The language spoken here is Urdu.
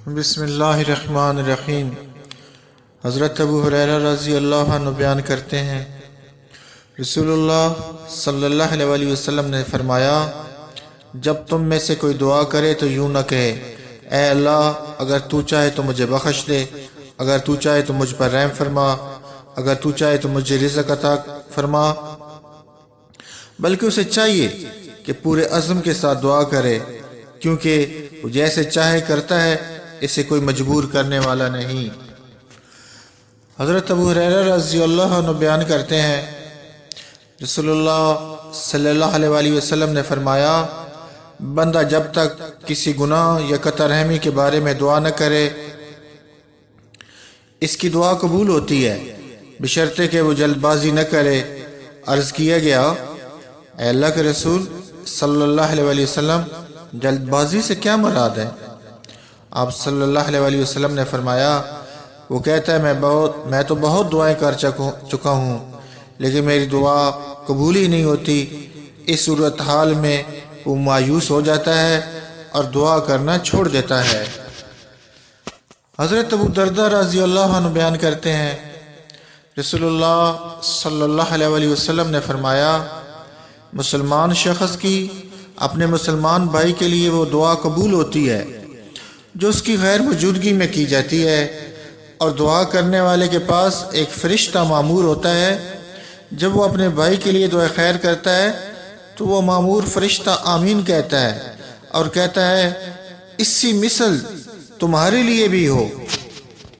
بسم اللہ الرحمن الرحیم۔ حضرت ابو ہریرہ رضی اللہ عنہ بیان کرتے ہیں، رسول اللہ صلی اللہ علیہ وسلم نے فرمایا، جب تم میں سے کوئی دعا کرے تو یوں نہ کہے، اے اللہ اگر تو چاہے تو مجھے بخش دے، اگر تو چاہے تو مجھ پر رحم فرما، اگر تو چاہے تو مجھے رزق عطا فرما، بلکہ اسے چاہیے کہ پورے عزم کے ساتھ دعا کرے، کیونکہ وہ جیسے چاہے کرتا ہے، اسے کوئی مجبور کرنے والا نہیں۔ حضرت ابو ہریرہ رضی اللہ عنہ بیان کرتے ہیں، رسول اللہ صلی اللہ علیہ وسلم نے فرمایا، بندہ جب تک کسی گناہ یا قطع رحمی کے بارے میں دعا نہ کرے، اس کی دعا قبول ہوتی ہے، بشرطے کہ وہ جلد بازی نہ کرے۔ عرض کیا گیا، اے اللہ کے رسول صلی اللہ علیہ وسلم، جلد بازی سے کیا مراد ہے؟ آپ صلی اللہ علیہ وسلم نے فرمایا، وہ کہتا ہے میں تو بہت دعائیں کر چکا ہوں، لیکن میری دعا قبول ہی نہیں ہوتی۔ اس صورتحال میں وہ مایوس ہو جاتا ہے اور دعا کرنا چھوڑ دیتا ہے۔ حضرت ابو درداء رضی اللہ عنہ بیان کرتے ہیں، رسول اللہ صلی اللہ علیہ وسلم نے فرمایا، مسلمان شخص کی اپنے مسلمان بھائی کے لیے وہ دعا قبول ہوتی ہے جو اس کی غیر موجودگی میں کی جاتی ہے، اور دعا کرنے والے کے پاس ایک فرشتہ مامور ہوتا ہے۔ جب وہ اپنے بھائی کے لیے دعا خیر کرتا ہے تو وہ مامور فرشتہ آمین کہتا ہے اور کہتا ہے، اسی مثل تمہارے لیے بھی ہو۔